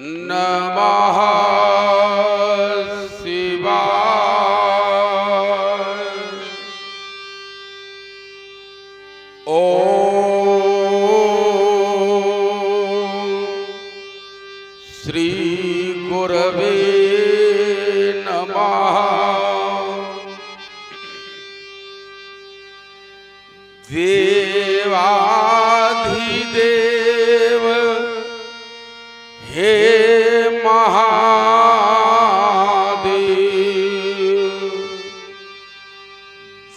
नमः शिवाय। श्री गुरवे नमः। देवाधिदेव हे महादेव,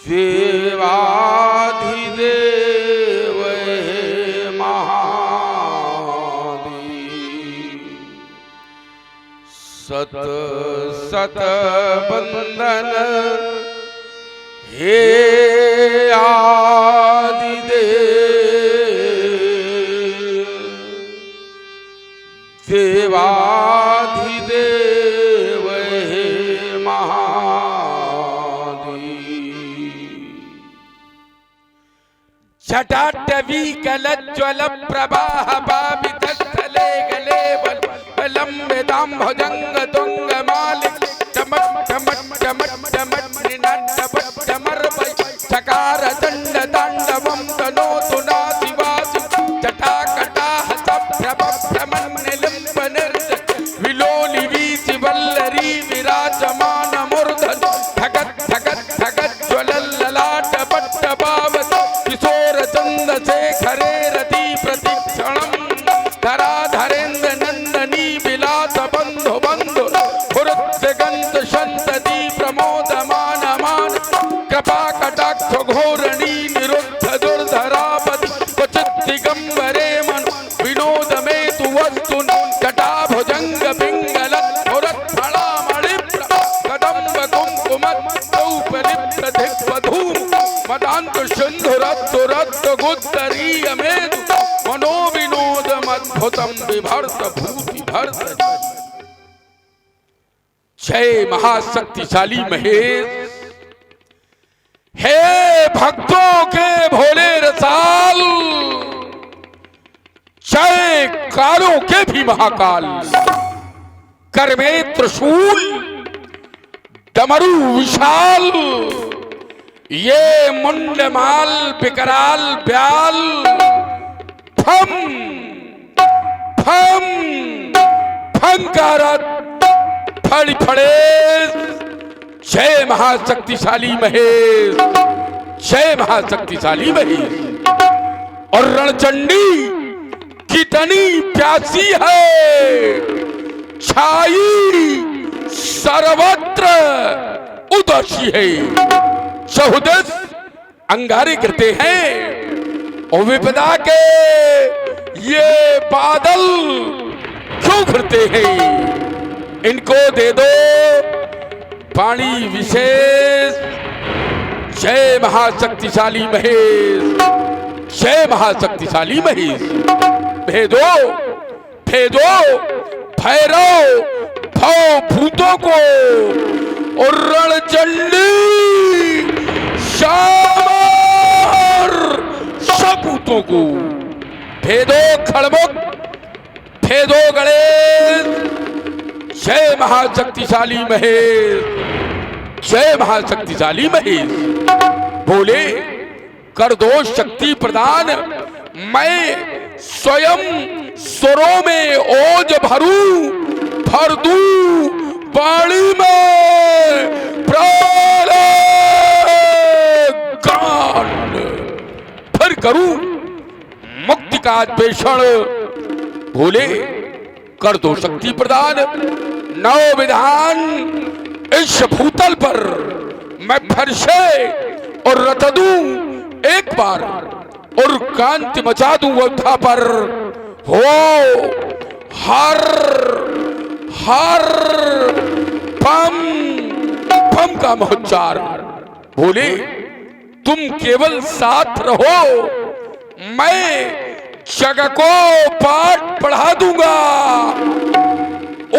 देवाधिदेव हे महादेव। सत सत बंदन हे आदिदेव, देवाधिदेव हे महादेव। जटाटवी कलज्ज्वल प्रवाह भावित स्थले गले बलम्बितां भुजंग तुंग मालिक चमक चमक चमक चमक निनाटपट चमर्पय चकार दंड तांडवं तनोतु नासिवासि जटाकटाह सभ्रमभ्रमन् निलिम्ब निर्जन विलोलि वीसि वल्लरी विराजमान मूर्धन धगत धगत धगत ज्वलल्ललाट पट्ट पावत किशोर चंद शेखरे रति प्रतिक्षणं धराधरेन्द्र नंदनी विलास बंधु बंधु हुरुत्सगंत संतति प्रमोदमान मान कृपा कटाक्ष घोरणी निरुद्ध दुर्धरापति क्वचित् दिगंबरे मन विनोद में तु वस्तु जटा भुजंग पिंगल मुरत्फलामणि कदम्ब कुंकुमत् सौपलिप्त दिग्वधूम मदान्त सिंधुरत्तु रत्त गुत्तरीय मेदु मनोविनोद मद्भुतम विभर्त भूति भर्त। जय महाशक्तिशाली महेश, हे भक्तों के भोले रसाल, जय कालों के भी महाकाल। कर में त्रिशूल डमरू विशाल, ये मुंडमाल विकराल ब्याल फम फम फंकारत फड़ी फड़े। जय महाशक्तिशाली महेश, जय महाशक्तिशाली महेश। और रणचंडी कितनी प्यासी है, छाई सर्वत्र उदासी है। सहुदस अंगारे करते हैं और विपदा के ये बादल क्यों घिरते हैं। इनको दे दो पानी विशेष। जय महाशक्तिशाली महेश, जय महाशक्तिशाली महेश। भेदो भेदो भैरव भव भूतों को और रणचंडी शामर सपूतों को। भेदो खड़मुख भेदो गणेश। जय महाशक्तिशाली महेश, जय महाशक्तिशाली महेश। बोले कर दो शक्ति प्रदान, मैं स्वयं स्वरों में ओज भरूं, भर दूं वाणी में प्राण गान, फिर करूं मुक्ति का पेषण। बोले कर दो शक्ति प्रदान, नौ विधान इस भूतल पर मैं फिर से और रच दूं एक बार और कांति मचा दूं वधा पर। हो हर हर पम पम का मोच्चार। बोले तुम केवल साथ रहो, मैं जग को पाठ पढ़ा दूंगा।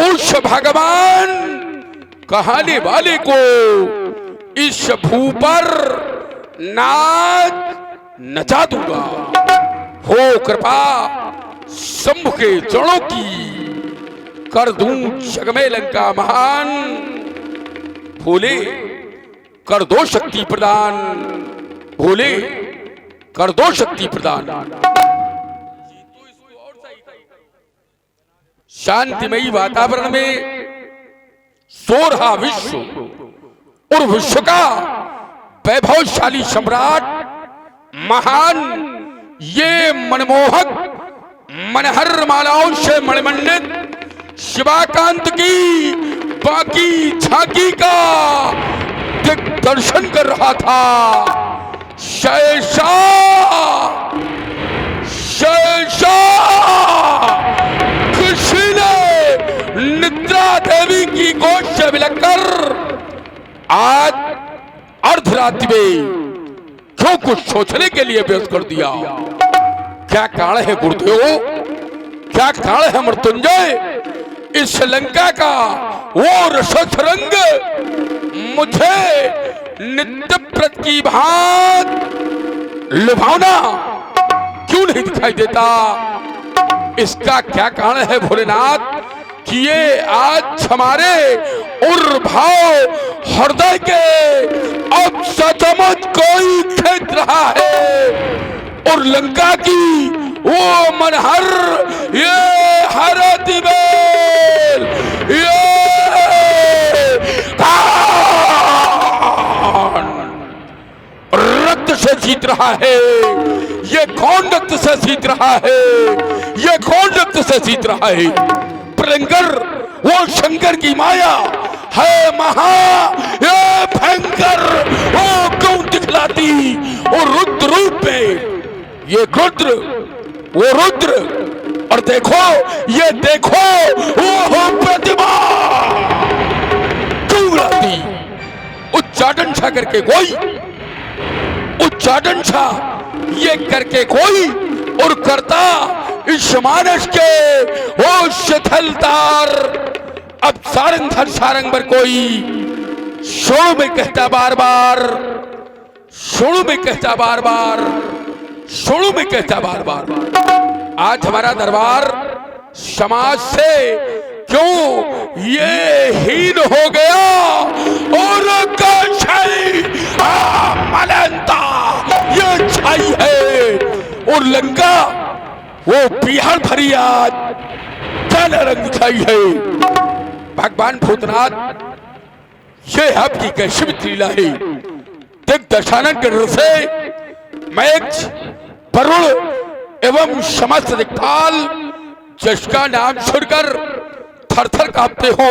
उस भगवान कहानी वाले को इस भू पर नाच नचा दूंगा। हो कृपा शंभु के चरणों की, कर दूं जग में लंका महान। भोले कर दो शक्ति प्रदान, भोले कर दो शक्ति प्रदान। शांतिमयी वातावरण में सो रहा विश्व और विश्व का वैभवशाली सम्राट महान, ये मनमोहक मनहर मालाओं से मणिमंडित शिवाकांत की बाकी झांकी का दिग्दर्शन कर रहा था। शहंशाह किसी ने निद्रा देवी की गोद से मिलकर आज अर्धरात्रि में क्यों कुछ सोचने के लिए व्यस्त कर दिया? क्या कारण है गुरुदेव, क्या कारण है मृत्युंजय? इस लंका का वो रसरंग मुझे नित्य प्रत की भांत लुभावना क्यों नहीं दिखाई देता? इसका क्या कारण है भोलेनाथ कि ये आज हमारे उर्भाव हृदय के अब सचमुच कोई खेत रहा है और लंका की वो मनहर ये हरती बेल ये रक्त से जीत रहा है। ये कौन रक्त से जीत रहा है? ये कौन रक्त से जीत रहा है? प्रलंगर वो शंकर की माया है महा ये भयंकर, वो क्यों दिखलाती वो रुद्र रूप में? ये रुद्र वो रुद्र, और देखो ये देखो वो प्रतिमा क्यों लाती? उच्चाटन छा करके कोई, उच्चाटन छा ये करके कोई और करता इस मानस के वो शिथिलतार। अब सारंग सारंग पर कोई शोर में कहता बार बार, शोर में कहता बार बार, शोर में कहता बार बार। आज हमारा दरबार समाज से क्यों ये हीन हो गया और मलनता ये छाई है और लंका वो बिहार भरी आज काला रंग दिखाई है। भगवान भूतनाथ ये आपकी कैसी लीला है? दिग्दर्शन करने से मेघ वरुण एवं समस्त दिक्पाल जिसका नाम सुनकर थर थर कांपते हो,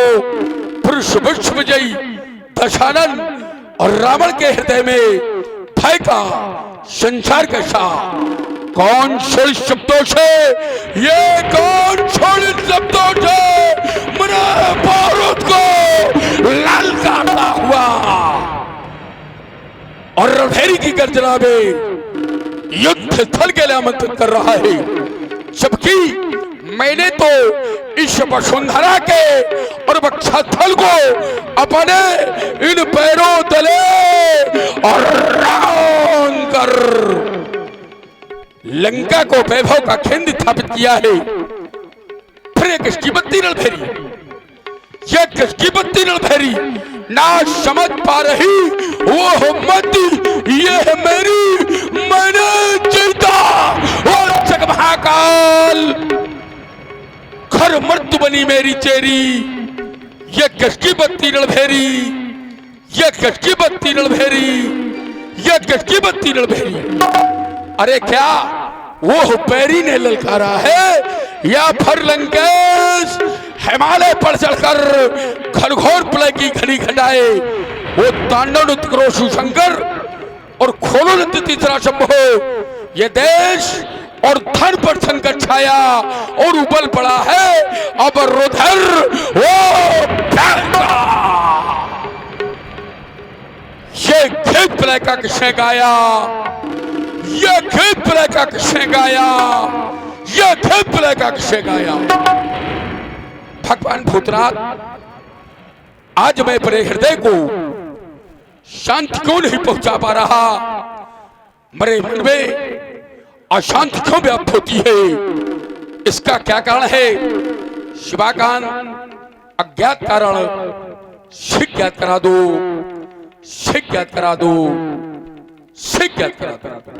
पुरुष विश्व विजयी दशानन और रावण के हृदय में भय का संचार कैसा? कौन छोड़ शब्दों से, ये कौन छोड़ शब्दों से मेरे भारत को लाल करता हुआ और रणभेरी की गर्जना में युद्ध स्थल के लिए आमंत्रित कर रहा है? जबकि मैंने तो इस वसुंधरा के और वक्षस्थल को अपने इन पैरों तले और रावण कर लंका को वैभव का केंद्र स्थापित किया है। फिर एक किसकी बत्ती रणभेरी, ये किसकी बत्ती रणभेरी ना समझ पा रही वो मती ये मेरी मैंने जीता और जग महाकाल खर मर्द बनी मेरी चेरी। ये किसकी बत्ती रणभेरी, ये किसकी बत्ती रणभेरी, ये किसकी बत्ती रणभेरी? अरे क्या वो पैरी ने ललकारा है या फिर लंकेश हिमालय पर चढ़कर घनघोर प्रलय की घड़ी घटाए वो तांडव उत्क्रोशु शंकर और खोलो नित्य तीसरा शंभो? ये देश और धन पर संकट छाया और उबल पड़ा है अब रुधिर वो बहता। ये खेत प्रलय का किसने गाया? ये खेत प्रलय का किसने गाया? ये खेत प्रलय का किसने गाया? भगवान भूतनाथ आज मैं अपने हृदय को शांति क्यों नहीं पहुंचा पा रहा? मेरे मन में अशांति क्यों व्याप्त होती है? इसका क्या कारण है? शिवाकांत, अज्ञात कारण शीघ्र ज्ञात करा दो, शीघ्र ज्ञात करा दो, शीघ्र ज्ञात करा दो।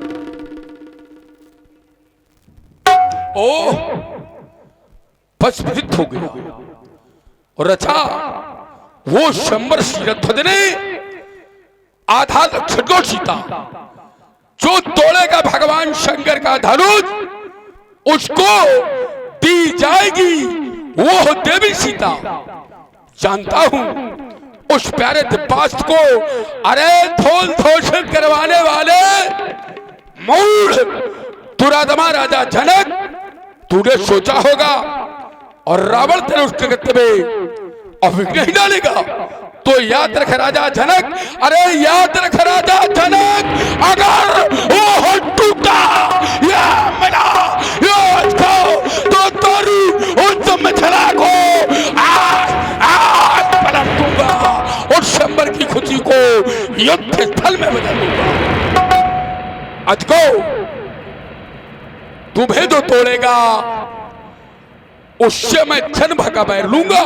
ओ बस विदित हो गया और अच्छा वो शंबर शीरध्वज ने आधा लक्षण सीता जो तोड़ेगा भगवान शंकर का धनुष उसको दी जाएगी वो देवी सीता। जानता हूं उस प्यारे दिव्यास्त्र को अरे थोल शोषण करवाने वाले मूढ़ दुरात्मा राजा जनक तूने सोचा होगा और रावण तेरे उसके गत्ते में अविघ्न नहीं डालेगा। तो याद रख राजा जनक, अरे याद रख राजा जनक, अगर वो हो टूटा या मिला या तो तोरी उस मिथिला को आज पलट दूंगा और शंबर की खुशी को युद्ध स्थल में बदल दूंगा। अजको तुम्हें तो तोड़ेगा उससे मैं जन्म का बैर लूंगा।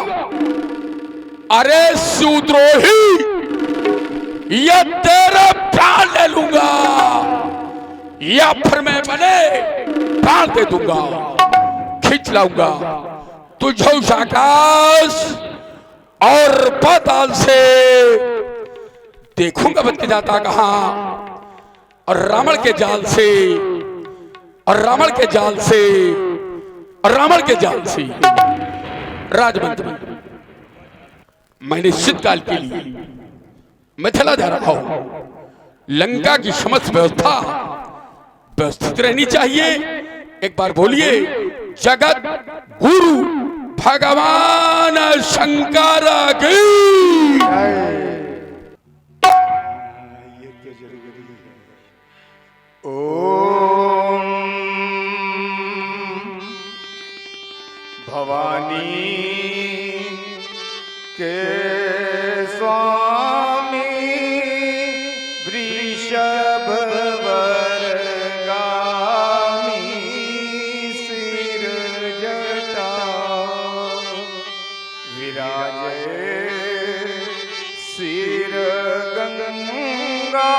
अरे शूद्रोही या तेरा प्राण ले लूंगा या फिर मैं बने प्राण दे दूंगा, खींच लाऊंगा तुझे उस आकाश और पाताल से देखूंगा बच के जाता कहां। और रावण के जाल से और रावण के जाल से और रावण के जाल से राजमंत्री मैं निश्चित काल के लिए मिथिला जा रहा हूं। लंका की समस्त व्यवस्था व्यवस्थित रहनी चाहिए। एक बार बोलिए जगत गुरु भगवान शंकर की। ओम भवानी के स्वामी वृषभ वर्गामी सिर जटा विराजे सिर गंगा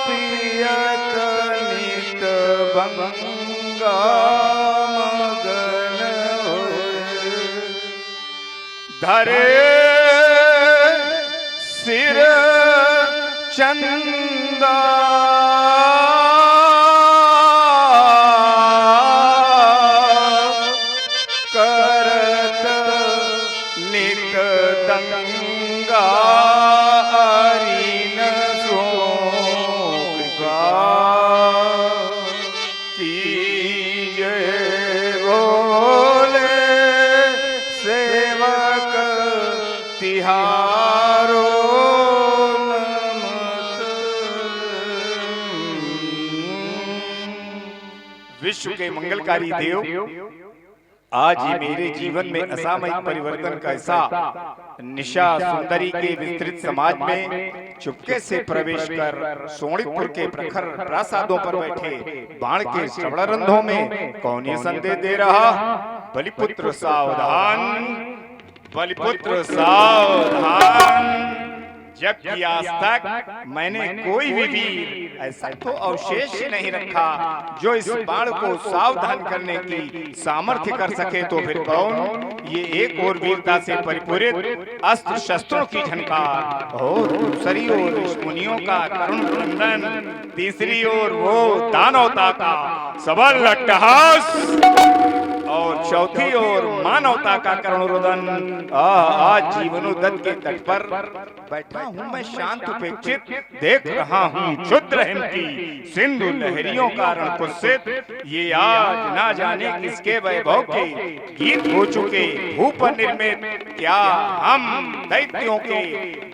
पियत नित बंगा मगन धरे सिर चंदा करत नित दंगा अरिन सो कृपा कीजे बोले सेवक तिहारो विश्व के मंगलकारी देव, आज ही मेरे जीवन में असामयिक परिवर्तन का ऐसा निशा सुंदरी के विस्तृत समाज में चुपके से प्रवेश कर सोनितपुर के प्रखर प्रासादों पर बैठे बाण के श्रवणरंध्रों में कौन ये संदेश दे रहा? बलिपुत्र सावधान, बलिपुत्र सावधान। जबकि आज तक मैंने कोई भी वीर ऐसा तो अवशेष नहीं रखा जो इस बाण को सावधान करने की सामर्थ्य कर सके, तो फिर कौन? ये एक और वीरता से परिपूरित अस्त्र शस्त्रों की झनकार और दूसरी ओर मुनियों का करुण क्रंदन, तीसरी ओर वो दानवता का सबल अट्टहास और चौथी ओर मानवता का करुण रुदन। आज जीवनोदत्त के तट पर बैठा हूँ मैं शांत उपेक्षित, देख रहा हूँ क्षुद्र हिमकी सिंधु लहरियों का रण कुत्सित। ये आज ना जाने किसके वैभव के गीत हो चुके भूप निर्मित, क्या हम दैत्यों के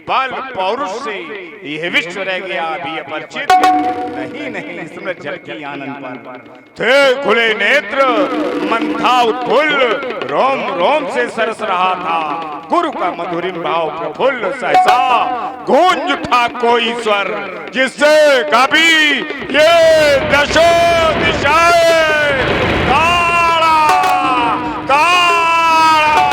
बल पौरुष से यह विश्व रह गया अभी अपरिचित? नहीं नहीं, इसमें जल की आनंद पर थे खुले नेत्र, मन था उत्फुल्ल, रोम रोम से सरस रहा था गुरु का मधुरिम भाव प्रफुल्ल सहसा गूंज उठा कोई स्वर, जिससे कभी ये दशो दिशाएं ताड़ा ताड़ा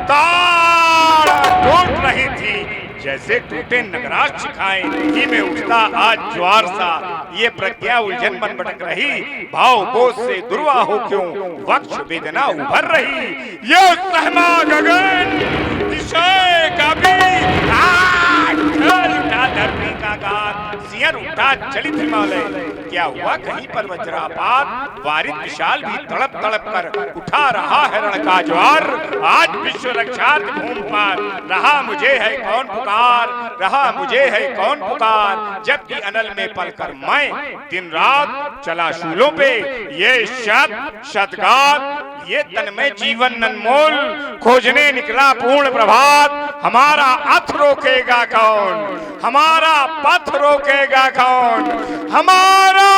ताड़ा टूट रही थी, जैसे टूटे नगराज शिखाएं ही में उठता आज ज्वार सा। ये प्रज्ञा उलझन मन भटक रही, भाव बोझ से दुर्वा हो क्यों वक्ष वेदना उभर रही। ये सहमा गगन दिशाएं कभी उठा धरती का गात, सियर उठा चलित हिमालय। क्या हुआ कहीं पर वज्रापात, वारिद विशाल भी तड़प तड़प कर उठा रहा है रण का ज्वार। आज विश्व रक्षार्थ भूमि पर रहा मुझे है कौन पुकार, रहा मुझे है कौन पुकार। जबकि अनल में पलकर मैं दिन रात चला शूलों पे, ये शतगात ये तन में जीवन अनमोल, खोजने निकला पूर्ण प्रभात। हमारा अथ रोकेगा कौन, हमारा पथ रोकेगा कौन, हमारा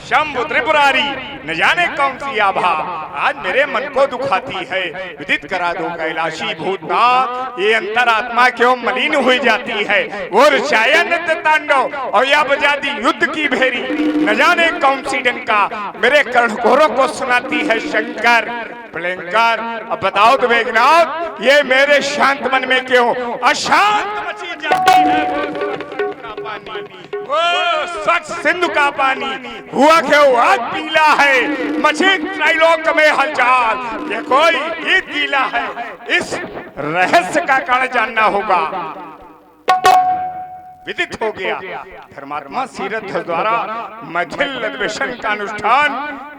शंभु त्रिपुरारी न जाने कौन सी आभा आज मेरे मन को दुखाती है। विदित करा दो कैलाशी भूतनाथ, ये अंतरात्मा क्यों मलिन हुई जाती है। वो रचाया नित्य तांडव और या बजा दी युद्ध की भेरी, न जाने कौन सी डंका मेरे कर्णकोरों को सुनाती है शंकर भयंकर। अब बताओ तो मेघनाथ, ये मेरे शांत मन में क्यों अशांत मची जाती है। वो सच सिंधु का पानी हुआ क्यों आज पीला है, मची त्रैलोक में हलचल। ये कोई गीत गीला है, इस रहस्य का कारण जानना होगा। विदित हो गया धर्मात्मा सीरथ द्वारा मैथिल अधिवेशन का अनुष्ठान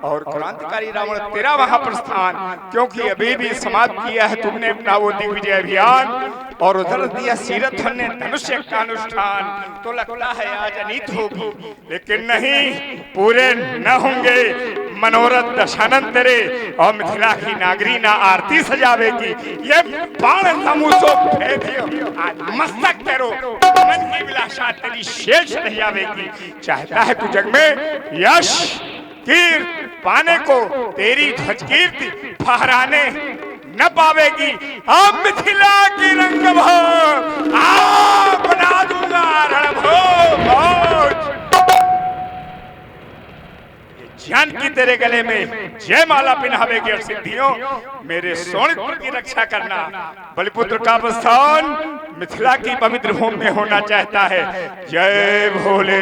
और क्रांतिकारी रावण तेरा वहां प्रस्थान, क्योंकि अभी भी समाप्त किया है तुमने अपना वो दिग्विजय अभियान और उधर दिया सीरथ ने धनुष्य का अनुष्ठान। तो लगता है आज अनीत होगी, लेकिन नहीं, पूरे न होंगे मनोरथ दशानंद तेरे। और मिथिला की नागरी ना आरती सजावेगी, ये बाण तमुसो भेदियो आज मस्तक तेरो मन की विलासा तेरी शेष नहीं आवेगी। चाहता है तू जग में यश कीर्ति पाने को, तेरी ध्वज कीर्ति फहराने न पावेगी। अब मिथिला की रंग बना दूंगा रणभोज। ज्ञान की तेरे गले में जय माला पिन्हावेगी और सिद्धियों मेरे सोनितपुर की रक्षा करना। बलिपुत्र का प्रस्थान मिथिला की पवित्र भूमि में होना चाहता है। जय भोले।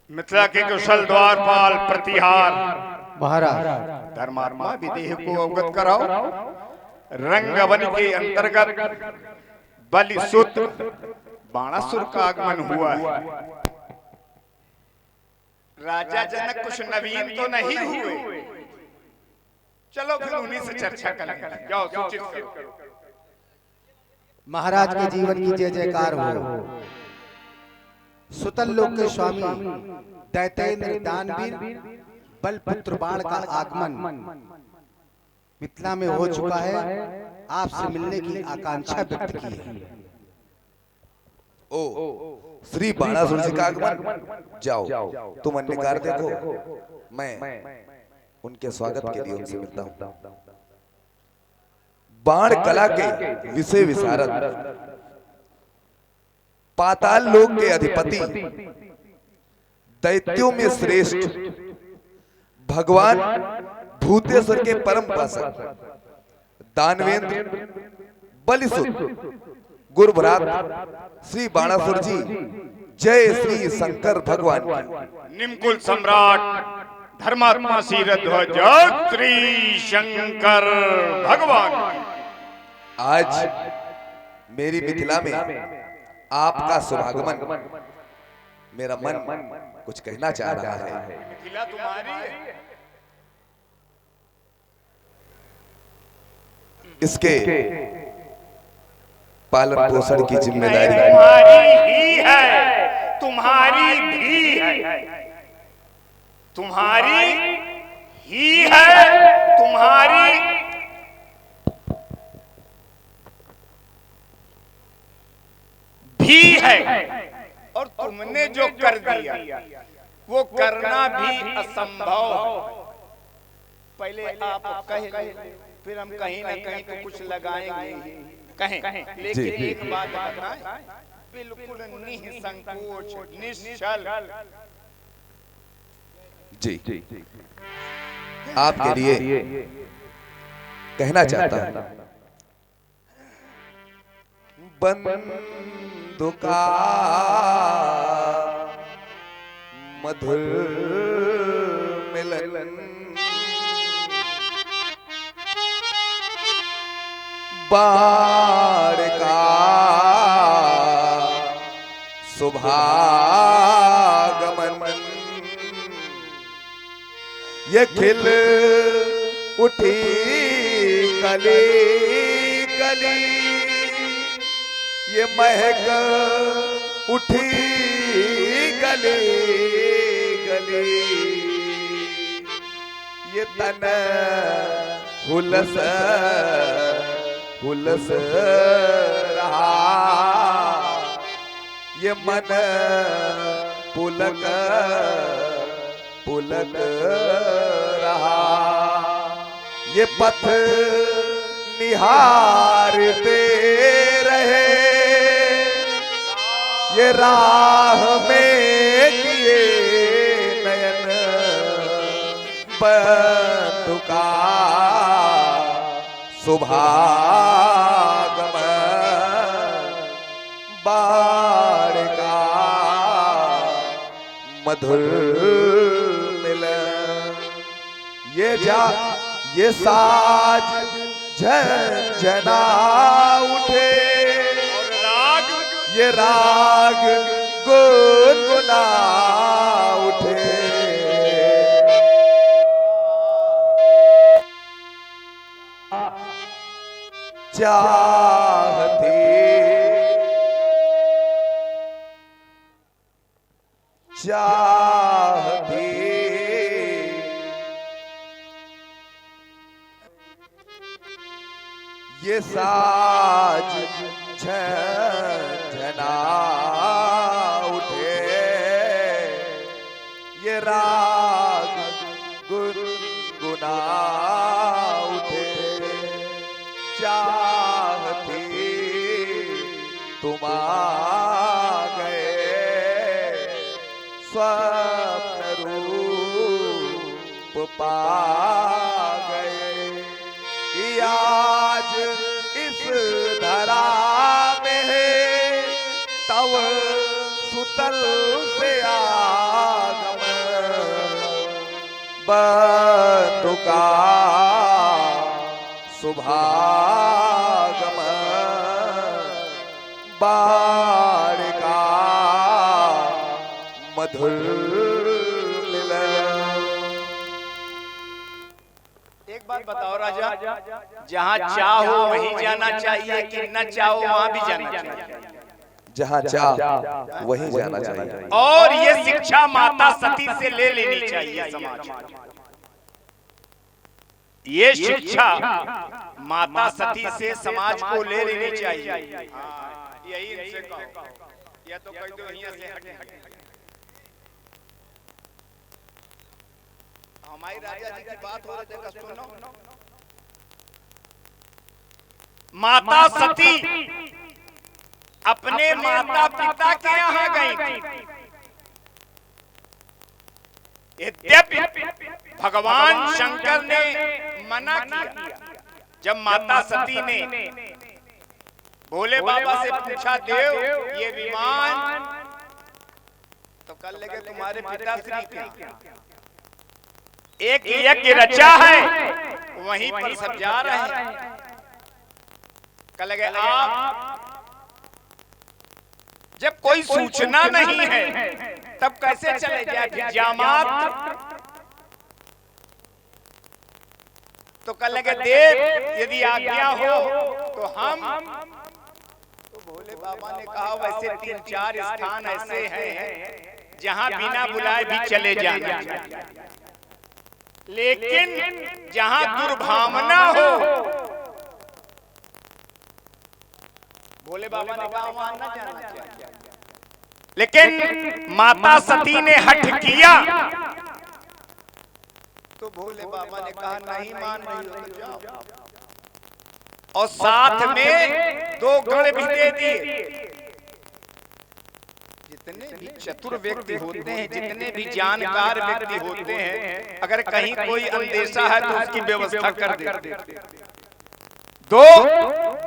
मिथिला के कुशल द्वारपाल प्रतिहार महाराज धर्मात्मा विदेह को अवगत कराओ। रंगवन के अंतर्गत बलिसुत बाणासुर का आगमन हुआ है। राजा जनक कुछ नवीन तो नहीं हुए, चलो फिर उन्हीं से चर्चा करें। जाओ सूचित करो। महाराज के जीवन की जय जयकार हो। सुतल लोक के स्वामी दैतेन्द्र दानवीर बलपुत्र बाण का आगमन मिथिला में हो चुका है। आपसे मिलने की आकांक्षा व्यक्त की है। ओ श्री बाणासुर जी का आगमन, जाओ तुम अन्य कार्य देखो, मैं उनके स्वागत के लिए उनसे मिलता हूं। बाण कला के विषय विशारद, पाताल लोक के अधिपति, दैत्यों में श्रेष्ठ, भगवान भूतेश्वर के परम पासक, दानवेंद्र बलिसुत गुरुभ्रात श्री बाणासुर जी, जय श्री शंकर भगवान की। निमकुल सम्राट धर्मात्मा सीरध्वज श्री शंकर भगवान। आज मेरी मिथिला में आपका शुभागमन मेरा मन कुछ कहना चाह रहा है। मिथिला तुम्हारी है। इसके पालन पोषण की जिम्मेदारी तुम्हारी ही है, तुम्हारी भी है, तुम्हारी ही है, तुम्हारी भी है। और तुमने जो कर दिया वो करना भी असंभव है। पहले आप कह ले, फिर हम कहीं ना कहीं तो कुछ लगाएंगे कहें, लेकिन एक बात बताएं, बिल्कुल निसंकोच निश्चल जी आपके लिए कहना चाहता हूं, बंधु का मधुर मिलन बाढ़ का शुभागमन, ये खिल उठी कली कली, ये महक उठी गली गली, ये तन हुलस हुलस रहा, ये मन पुलक पुलक रहा, ये पथ निहारते रहे, ये राह में किए नयन बंधु का शुभागमन बाढ़ का मधुर मिलन, ये साज झंझना उठे, ये राग गुनगुना उठे, चाहती चाहती ये साज झंझना उठे, ये राग गुनगुना उठे, चाहती तुम आ गए, स्वप्न रूप पा गए, कि आज इस धरा में है तव सुतल से आगमन बंधु का शुभागमन बाढ़ का मधुर मिलन। एक बात बताओ राजा, जहाँ चाहो वहीं जाना चाहिए कि न चाहो वहाँ भी जाना चाहिए? जहाँ चाह वहीं जाना चाहिए। और ये शिक्षा माता सती से ले लेनी चाहिए समाज में। ये शिक्षा माता सती से समाज को ले लेनी चाहिए। यही इनसे कहो, या तो कह दो यहाँ से हटे। हमारी राजा जी की बात हो रही है, सुनो। माता सती अपने माता पिता के यहाँ गई थी। यद्यपि भगवान शंकर ने मना किया। जब माता सती ने भोले बाबा से पूछा, देव ये विमान तो कर लेंगे तुम्हारे पिताश्री के, एक यज्ञ रचा है वहीं पर सब जा रहे हैं, कह लगे आप जब कोई सूचना नहीं है तब कैसे चले जाए जामात? तो कह लगे देव यदि आज्ञा हो तो हम, तो भोले बाबा ने कहा वैसे 3-4 स्थान ऐसे हैं जहां बिना बुलाए भी चले जाना, लेकिन जहां दुर्भावना हो, भोले बाबा ने कहा वहां न जाना चाहिए। लेकिन माता सती ने हठ किया तो भोले बाबा ने कहा नहीं मान रही हो तो जाओ, और साथ में 2 गण भी दे दिए। जितने भी चतुर व्यक्ति होते हैं, जितने भी जानकार व्यक्ति होते हैं, अगर कहीं कोई अंदेशा है तो उसकी व्यवस्था कर देते। 2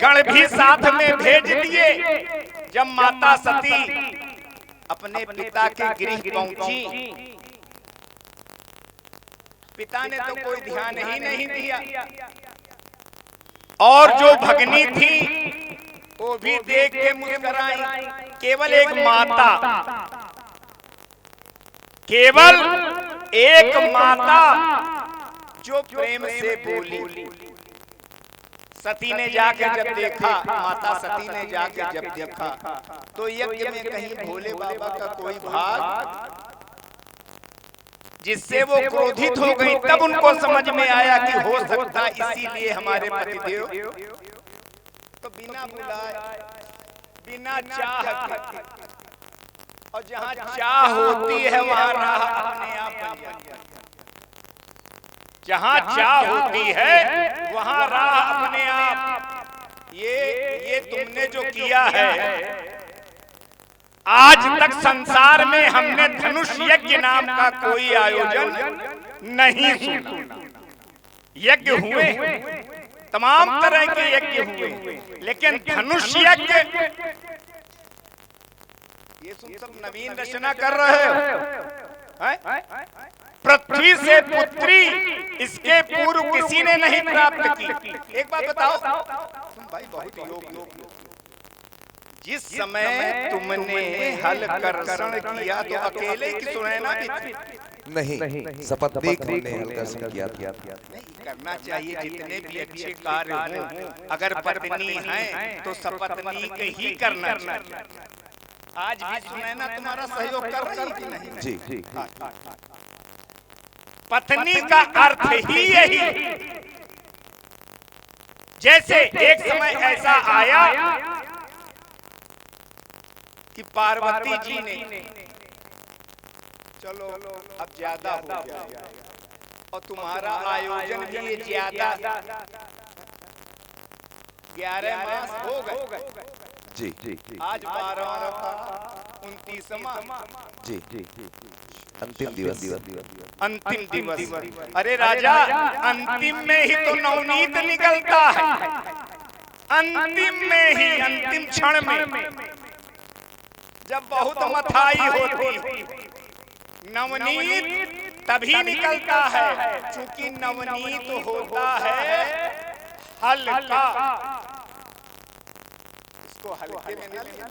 गण भी साथ में भेज दिए। जब माता सती अपने पिता के गृह पहुंची, पिता ने तो कोई ध्यान ही नहीं दिया, और जो भगनी थी वो भी देख के मुस्कुराई। केवल एक माता, केवल एक माता जो प्रेम से बोली। सती ने जाके जब देखा, माता सती ने जाके जब देखा तो यज्ञ में कहीं भोले बाबा का कोई भाग, जिससे वो क्रोधित हो गई। तब उनको समझ में आया कि हो सकता इसीलिए हमारे पतिदेव तो बिना बुलाए, बिना चाह के, और जहाँ चाह होती है वहाँ राह अपने आप बन जाती है। जहाँ चाह होती है वहाँ राह अपने आप। ये तुमने जो किया है, आज तक संसार में हमने धनुष यज्ञ नाम का कोई आयोजन नहीं सुना। यज्ञ हुए, तमाम तरह के यज्ञ हुए, लेकिन धनुष यज्ञ ये तुम सब नवीन रचना कर रहे हो। पृथ्वी से पुत्री इसके पूर्व किसी ने नहीं प्राप्त की। एक बात बताओ तुम भाई, बहुत योग जिस समय तुमने हल कर्षण किया तो अकेले की सुनैना भी थी? नहीं, सपत्नीक ने हल कर्षण किया था। नहीं करना चाहिए, जितने भी अच्छे कार्य हों, अगर पत्नी है तो सपत्नी के ही करना चाहिए। आज भी सुनैना तुम्हारा सहयोग कर रही है कि नहीं? जी। पत्नी का अर्थ ही यही। जैसे एक समय ऐसा आया कि पार्वती जी ने चलो अब ज्यादा हो गया और तुम्हारा आयोजन भी ये ज्यादा, 11 मास हो गए। जी। आज 12वां था, 29वां। जी। अंतिम दिवस। अंतिम दिवस। अरे राजा, अंतिम में ही तो नवनीत निकलता है। अंतिम में ही, अंतिम क्षण में जब बहुत मथाई होती, नवनीत तभी निकलता है। चूंकि नवनीत होता है हल्का, इसको हल्के में न लेना।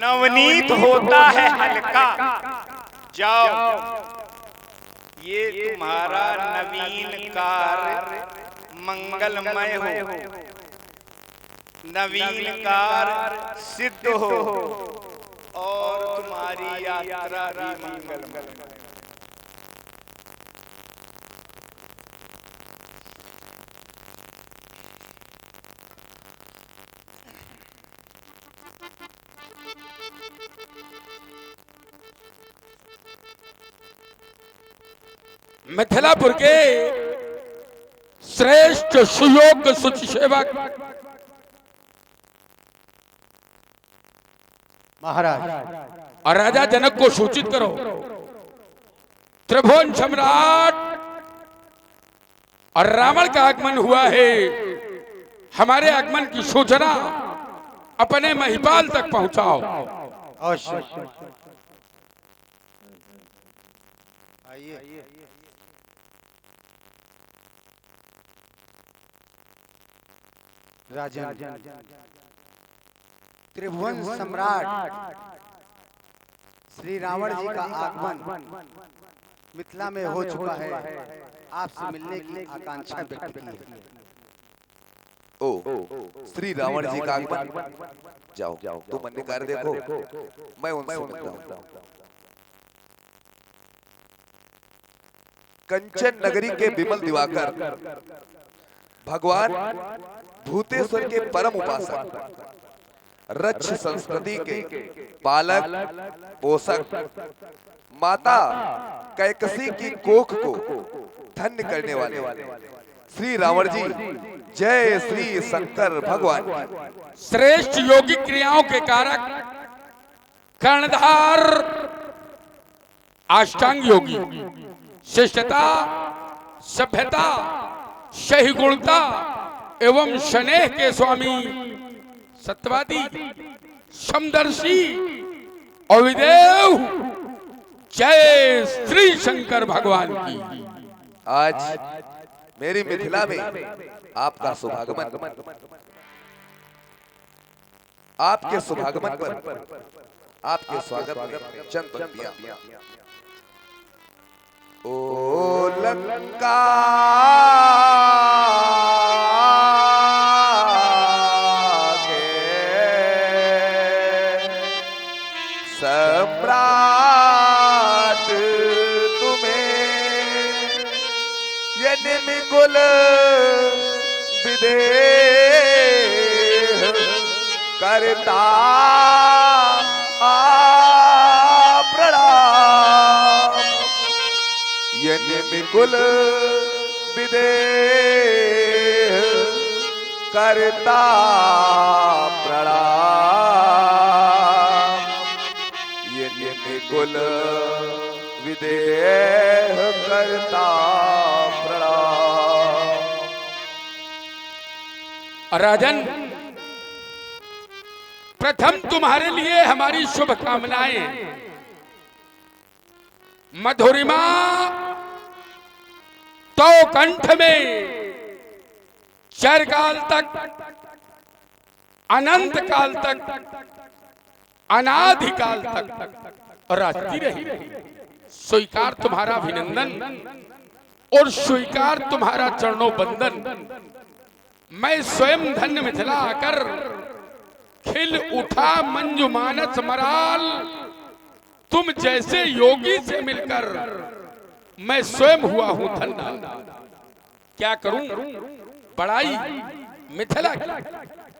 नवनीत होता है हल्का। जाओ, ये तुम्हारा नवीन कार्य मंगलमय हो, नवीन कार्य सिद्ध हो, और तुम्हारी यात्रा भी मंगलमय। मिथिलापुर के श्रेष्ठ सुयोग्य शुचि सेवक महाराज और राजा जनक को सूचित करो, त्रिभुवन सम्राट और रावण का आगमन हुआ है। हमारे आगमन की सूचना अपने महिपाल तक पहुंचाओ। अवश्य। आइए। राजन, त्रिभुवन सम्राट श्री रावण जी का आगमन मिथिला में हो चुका है। आपसे मिलने की आकांक्षा व्यक्त की है। ओ श्री रावण जी का आगमन, जाओ तुम अन्य कार्य देखो, मैं उनसे मिलता हूँ। कंचन नगरी के विमल दिवाकर भगवान भूतेश्वर के परम उपासक, रक्ष संस्कृति के पालक पोषक, माता कैकसी की कोख को धन्य करने वाले श्री रावण जी, जय श्री शंकर भगवान। श्रेष्ठ योगी क्रियाओं के कारक कर्णधार अष्टांग योगी, शिष्टता, सभ्यता, सहिगुणता एवं स्नेह के स्वामी, सत्यवादी, समदर्शी, अविदेव, जय श्री शंकर भगवान की। आज मेरी मिथिला में आपका शुभागमन, आपके शुभागमन पर आपके स्वागत में चंद पंक्तियां। ओ लंका के सम्राट तुम्हें ये निमिकुल विदेह करता प्रणाम, ये निमिकुल विदेह करता प्रणाम, ये निमिकुल विदेह करता प्रणाम। राजन, प्रथम तुम्हारे लिए हमारी शुभकामनाएं। मधुरिमा तो कंठ में चिरकाल तक, अनंत काल तक, अनादिकाल तक रहती रही। स्वीकार तुम्हारा अभिनंदन और स्वीकार तुम्हारा चरणों बंदन। मैं स्वयं धन्य मिथिला आकर खिल उठा मंजू मानस मराल, तुम जैसे योगी से मिलकर मैं स्वयं हुआ हूं धन्य। क्या करूं बड़ाई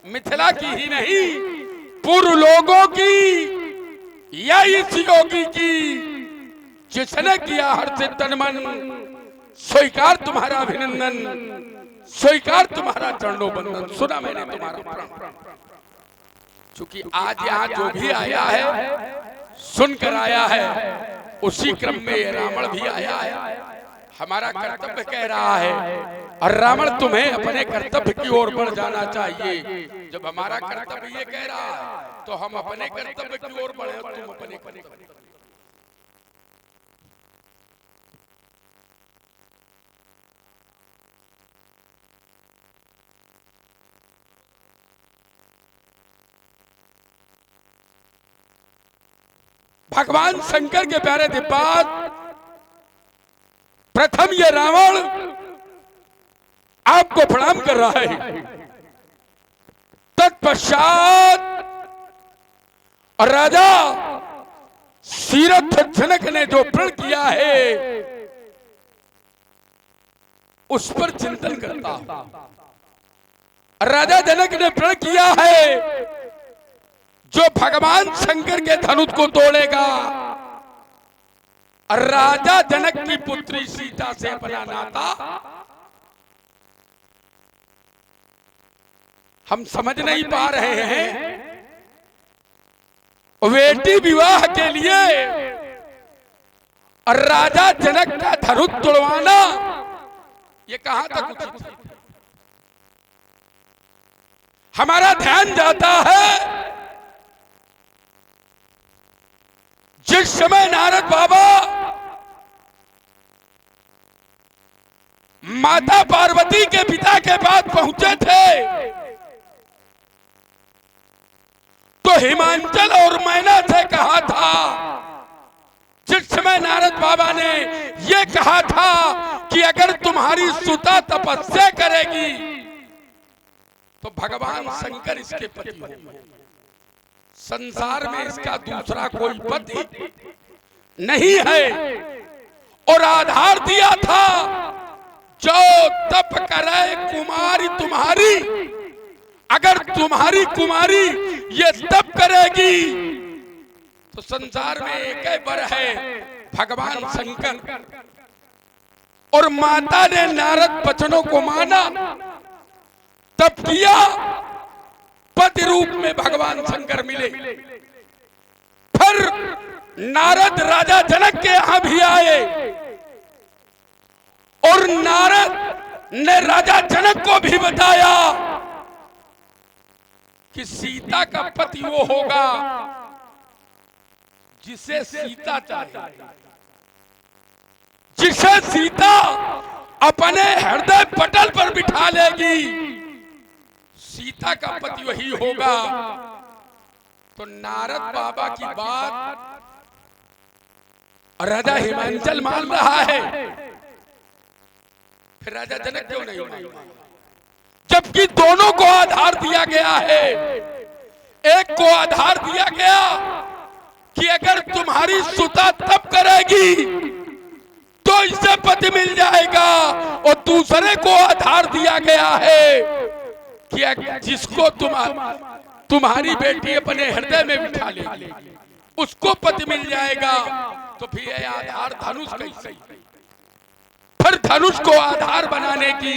मिथिला की ही नहीं, पूर्व लोगों की या इस योगी की जिसने किया हर से तन मन। स्वीकार तुम्हारा अभिनंदन, स्वीकार तुम्हारा चरणों बंदन। सुना मैंने तुम्हारा प्रण, क्योंकि आज यहाँ जो भी आया है सुनकर आया है, उसी क्रम में ये रावण भी आया है। हमारा कर्तव्य कह रहा है और रावण तुम्हें अपने कर्तव्य की ओर बढ़ जाना चाहिए। जब हमारा कर्तव्य ये कह रहा है तो हम अपने कर्तव्य की ओर बढ़े, तुम अपने कर्तव्य। भगवान शंकर के प्यारे दिव्यात, प्रथम ये रावण आपको प्रणाम कर रहा है। तत्पश्चात राजा सीरथ जनक ने जो प्रण किया है उस पर चिंतन करता। राजा जनक ने प्रण किया है जो भगवान शंकर के धनुष को तोड़ेगा, राजा जनक की पुत्री सीता से अपना नाता हम समझ नहीं पा रहे हैं। बेटी विवाह के लिए राजा जनक का धनुष तोड़वाना ये कहां तक उचित है? हमारा ध्यान जाता है जिस समय नारद बाबा माता पार्वती के पिता के पास पहुंचे थे तो हिमांचल और मैना से कहा था। जिस समय नारद बाबा ने ये कहा था कि अगर तुम्हारी सुता तपस्या करेगी तो भगवान शंकर इसके पति होंगे, संसार में इसका दूसरा कोई पति नहीं है। और आधार दिया था, जो तप करे कुमारी तुम्हारी, अगर तुम्हारी कुमारी ये तप करेगी तो संसार में एक ही वर है, भगवान शंकर। और माता ने नारद वचनों को माना, तप किया, पति रूप में भगवान शंकर मिले। फिर नारद राजा जनक के यहां भी आए और नारद ने राजा जनक को भी बताया कि सीता का पति वो होगा जिसे सीता चाहे, जिसे सीता अपने हृदय पटल पर बिठा लेगी, सीता का पति वही होगा। तो नारद बाबा की बात राजा हिमांचल मान रहा है, फिर राजा जनक क्यों नहीं माना? जबकि दोनों को आधार दिया गया है। एक को आधार दिया गया कि अगर तुम्हारी सुता तप करेगी तो इसे पति मिल जाएगा, और दूसरे को आधार दिया गया है कि जिसको तुम्हारी बेटी अपने हृदय में बिठा लेगी उसको पति मिल जाएगा। तो फिर यह आधार धनुष कैसे? फिर धनुष को आधार बनाने की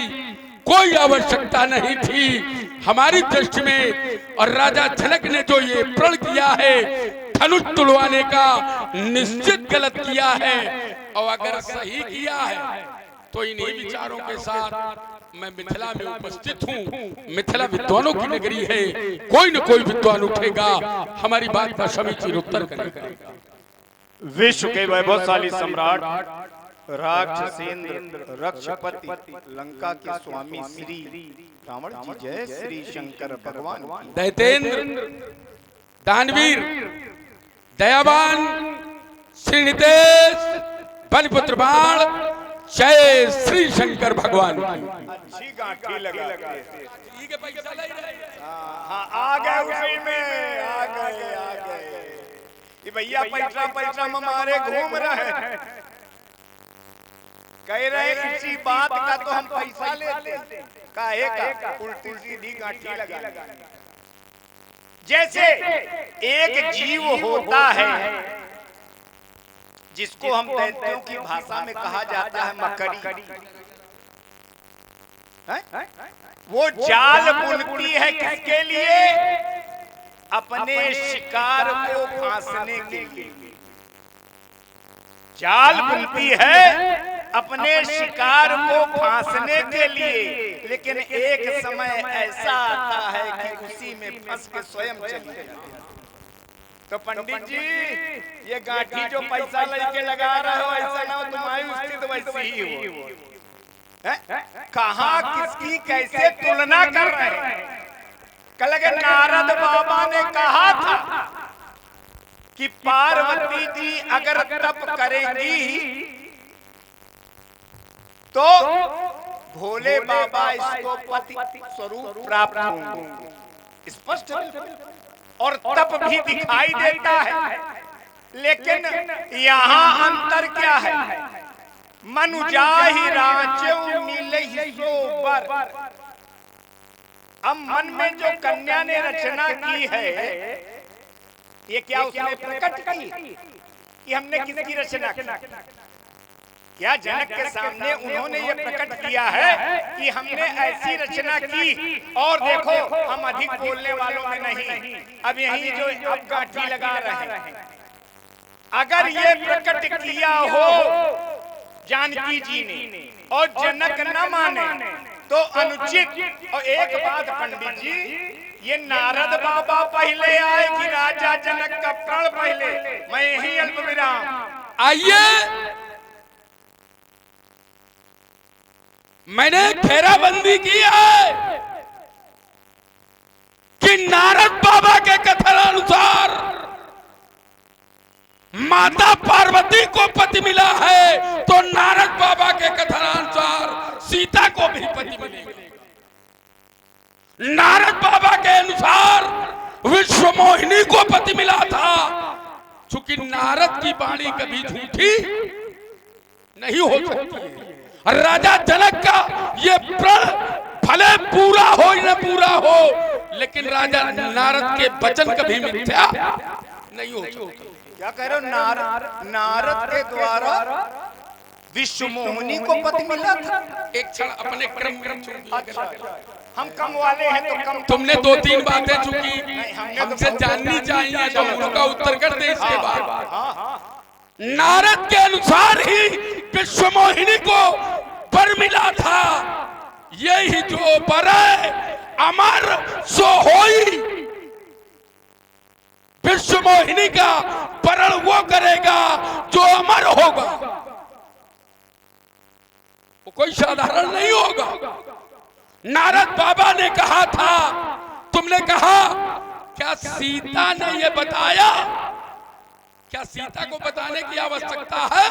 कोई आवश्यकता नहीं थी हमारी दृष्टि में। और राजा जनक ने जो ये प्रण किया है धनुष तुड़वाने का, निश्चित गलत किया है। और अगर सही किया है तो इन्हीं विचारों के साथ मैं मिथिला में उपस्थित हूँ। मिथिला विद्वानों की नगरी है, कोई न कोई विद्वान उठेगा, हमारी बात का समीचीन उत्तर करेगा। विश्व के वैभवशाली सम्राट राक्षसेंद्र रक्षपति लंका के स्वामी श्री रावण जी, जय श्री शंकर भगवान। दैतेंद्र, दानवीर, दयावान, श्रीनितेश, बलिपुत्र बाण, जय श्री शंकर भगवान। अच्छी गांठी लगा हाँ, आ गए उसी में, आ गए ये भैया पैसा में हमारे घूम रहे हैं, कह रहे इसी बात का तो हम पैसा लेते, काहे का उल्टी सीधी गांठी लगा। जैसे एक जीव होता है जिसको हम दैत्यों की भाषा में कहा जाता है मकड़ी, वो जाल बुनती है किसके लिए? अपने शिकार को फांसने के लिए जाल बुनती है, अपने शिकार को फांसने के लिए। लेकिन एक समय ऐसा आता है कि उसी में फंस के स्वयं चली जाती है। तो पंडित जी, ये गांठी जो पैसा लेके लगा रहे हो, ऐसा ना हो तुम्हारी स्थिति वैसी ही हो। कहाँ किसकी कैसे तुलना कर रहे हैं? कल के नारद बाबा ने कहा था कि पार्वती जी अगर तप करेंगी तो भोले बाबा इसको पति स्वरूप प्राप्त होंगे, स्पष्ट। और तप भी दिखाई देता है, लेकिन यहाँ अंतर क्या है? मनुजाहि राज्यों मिलहि सोबर। अब मन में जो कन्या ने रचना की है, ये क्या उसने प्रकट की कि हमने किसकी रचना की? क्या जनक के सामने उन्होंने ये प्रकट किया है कि हमने ऐसी रचना की? और देखो, हम अधिक बोलने वालों में नहीं, अब यही जो अब गांठी लगा रहे हैं, अगर ये प्रकट किया हो जानकी जी ने और जनक न माने तो अनुचित। और एक बात पंडित जी, ये नारद बाबा पहले आए कि राजा जनक का प्रण पहले? मैं यही अल्प विराम। आइए, मैंने घेराबंदी की है कि नारद बाबा के कथन अनुसार माता पार्वती को पति मिला है तो नारद बाबा के कथनानुसार सीता को भी पति मिलेगा। नारद बाबा के अनुसार विश्व मोहिनी को पति मिला था। चूंकि नारद की वाणी कभी झूठी नहीं हो सकती। राजा जनक का ये प्रण भले पूरा हो न पूरा हो, लेकिन राजा नारद के वचन कभी मिथ्या नहीं हो सकता। क्या कह रहे हो? नारद के द्वारा विश्व मोहिनी को पति मिला था। एक क्षण अपने क्रम में अच्छा, हम कम वाले हैं तो कम। तुमने 2-3 बातें चुकी हमसे जाननी चाहिए तो उनका उत्तर कर दे। इसके बाद नारद के अनुसार ही विश्व मोहिनी को वर मिला था। यही जो वर अमर सो होई। विश्व मोहिनी का वरण वो करेगा जो अमर होगा, वो कोई साधारण नहीं होगा। नारद बाबा ने कहा था, तुमने कहा क्या सीता ने ये बताया? क्या सीता को बताने की आवश्यकता है?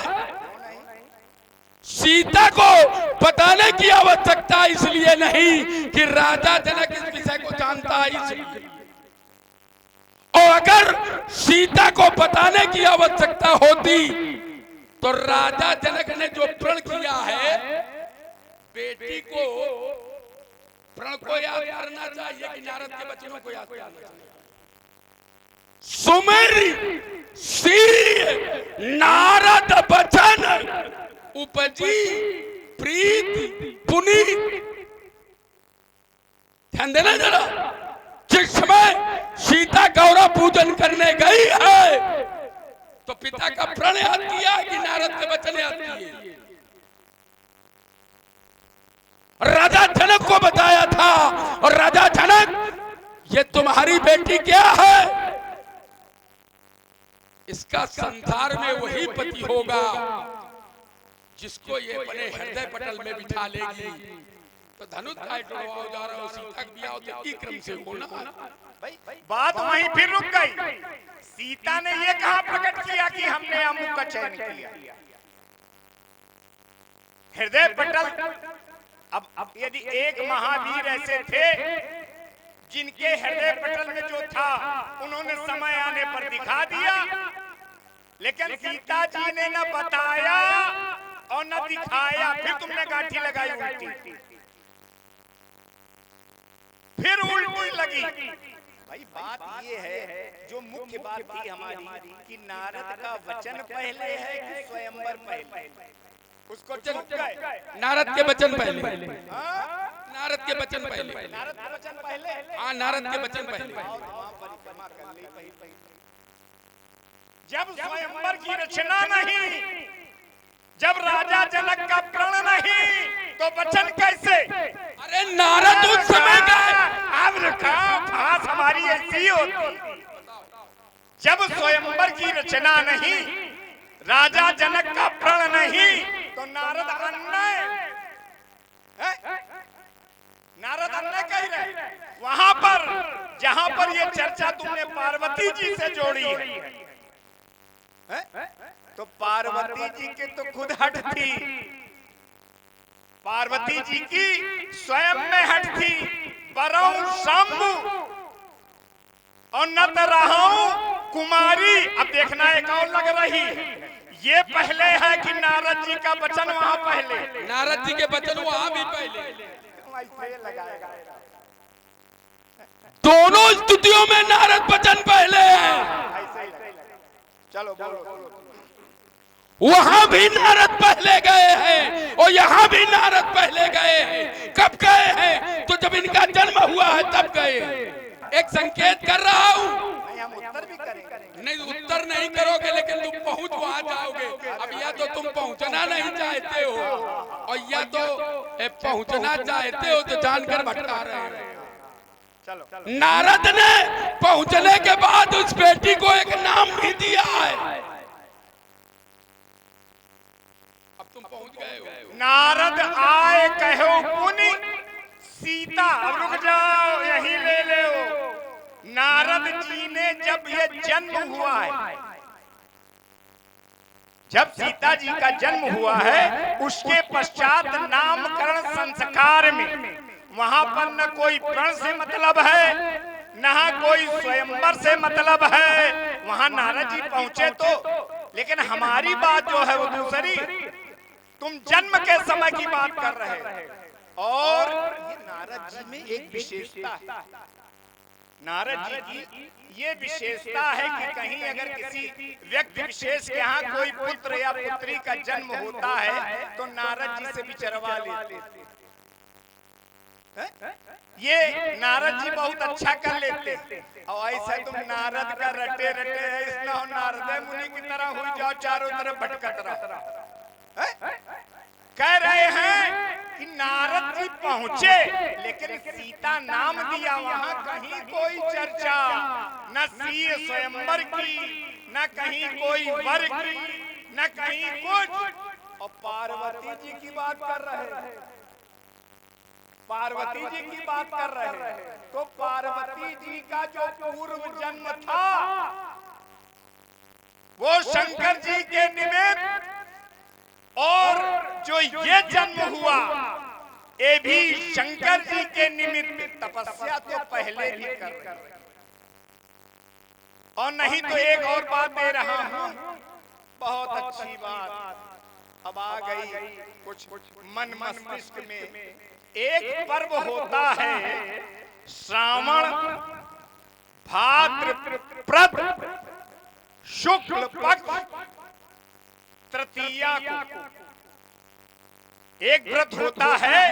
सीता को बताने की आवश्यकता इसलिए नहीं कि राजा जनक इस विषय को जानता है, इसलिए। और अगर सीता को बताने की आवश्यकता होती तो राजा जनक ने जो प्रण किया है, बेटी को प्रण को याद करना चाहिए कि नारद के वचनों को याद करना चाहिए। सुमेरी सी नारद वचन उपजी प्रीति पुनीत। ध्यान देना जरा। जिस समय सीता गौरव पूजन करने गई है तो पिता का प्रण याद किया कि नारद के वचन याद किए। राजा जनक को बताया था, और राजा जनक ये तुम्हारी बेटी क्या है? इसका संसार में वही पति होगा जिसको ये अपने हृदय पटल में बिठा लेगी। तो धनुष का टुकड़ाओ जा रहा हो, सीता का ब्याह तो एक क्रम से होना। बात वहीं फिर रुक गई। सीता ने ये कहा प्रकट किया कि हमने अमुक का चयन किया। हृदय पटल। अब यदि एक महावीर ऐसे थे जिनके हृदय पटल में जो था उन्होंने समय आने पर दिखा दिया, लेकिन सीता जी ने न बताया और न दिखाया। फिर तुमने गांठी लगाई उल्टी, फिर उल्टी लगी। भाई बात ये है, जो मुख्य बात थी हमारी कि नारद का वचन पहले है कि स्वयंवर पहले? उसको चुप गए। नारद के वचन पहले। नारद के वचन पहले। नारद का वचन पहले। हाँ, नारद के वचन पहले। परिक्रमा कर ली। जब स्वयंवर की रचना नहीं, जब राजा जनक का प्रण नहीं, तो वचन कैसे? अरे नारद उस समय गए। अब भाष हमारी ऐसी होती। जब स्वयंवर की रचना नहीं, राजा जनक का प्रण नहीं, तो नारद अन्याय। नारद अन्याय कह रहे। वहां पर जहां पर ये चर्चा तुमने पार्वती जी से जोड़ी है, तो पार्वती जी के तो खुद हट थी। पार्वती जी की स्वयं में हट थी। बरऊ शंभु और नत रहूं कुमारी। अब देखना एक और लग रही। ये पहले है कि नारद जी का वचन वहां पहले? नारद जी के वचन वहां भी पहले। दोनों स्तुतियों में नारद वचन पहले है। चलो बोलो। वहां भी नारद पहले गए हैं और यहाँ भी नारद पहले गए हैं। कब गए हैं? तो जब इनका जन्म हुआ है तब गए हैं। एक संकेत कर रहा हूँ। हम उत्तर भी करेंगे। नहीं, उत्तर नहीं करोगे, लेकिन तुम पहुंच वहां जाओगे। अब या तो तुम पहुंचना नहीं चाहते हो, और या तो पहुंचना चाहते हो तो जानकर भटका रहे हो। चलो। नारद ने पहुंचने के बाद उस बेटी को एक नाम भी दिया है। अब तुम पहुंच गए हो। नारद आए कहो पुनि सीता। अब रुक जाओ, यही ले लो। नारद जी ने जब ये जन्म हुआ है, जब सीता जी का जन्म हुआ है उसके पश्चात नामकरण संस्कार में वहां पर न कोई प्रण से मतलब है न कोई स्वयंवर से मतलब है। वहां नारद जी पहुंचे तो, लेकिन हमारी बात जो है वो दूसरी। तुम जन्म के समय की बात कर रहे हो और ये नारद जी में एक विशेषता है। नारद जी की ये विशेषता है कि कहीं अगर किसी व्यक्ति विशेष के यहाँ कोई पुत्र या पुत्री का जन्म होता है तो नारद जी से विचरवा लेते हैं। ये नारद जी बहुत अच्छा कर लेते हैं। और ऐसा तुम नारद का रटे रटे है ना, नारद मुनि की तरह हुई जाओ, चारों तरफ भटकत रहो। कह रहे हैं कि नारद जी पहुंचे लेकिन सीता नाम दिया, वहां कहीं कोई चर्चा न सीय स्वयंवर की, न कहीं कोई वर की, न कहीं कुछ। और पार्वती जी की बात कर रहे हैं, पार्वती जी की बात कर रहे हैं। तो पार्वती जी का जो पूर्व जन्म था वो शंकर जी के निमित्त, और जो ये जन्म हुआ ये भी शंकर जी के निमित्त। तपस्या तो पहले भी कर रहे, और नहीं तो एक और बात दे रहा हूं, बहुत अच्छी बात अब आ गई कुछ मन मस्तिष्क में। एक पर्व होता है श्रावण भाद्रपद शुक्ल पक्ष तृतीया को एक व्रत होता है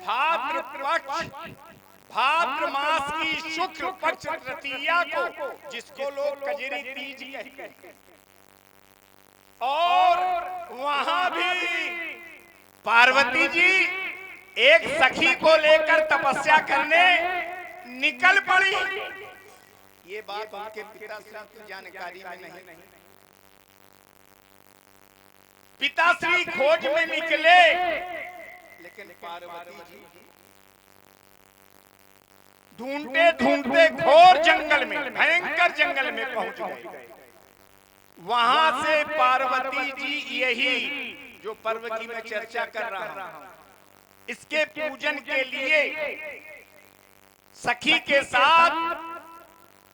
भाद्र पक्ष, भाद्र मास की शुक्ल पक्ष तृतीया को, जिसको लोग कजरी तीज कहते हैं। और वहां भी पार्वती जी एक सखी को लेकर तपस्या करने निकल पड़ी। ये बात उनके पिताश्री की जानकारी में नहीं। पिताश्री खोज में निकले लेकिन पार्वती जी ढूंढते ढूंढते घोर जंगल में, भयंकर जंगल में पहुंच गए। वहां से पार्वती जी यही जो पर्व की मैं चर्चा कर रहा हूं, इसके पूजन के लिए सखी के साथ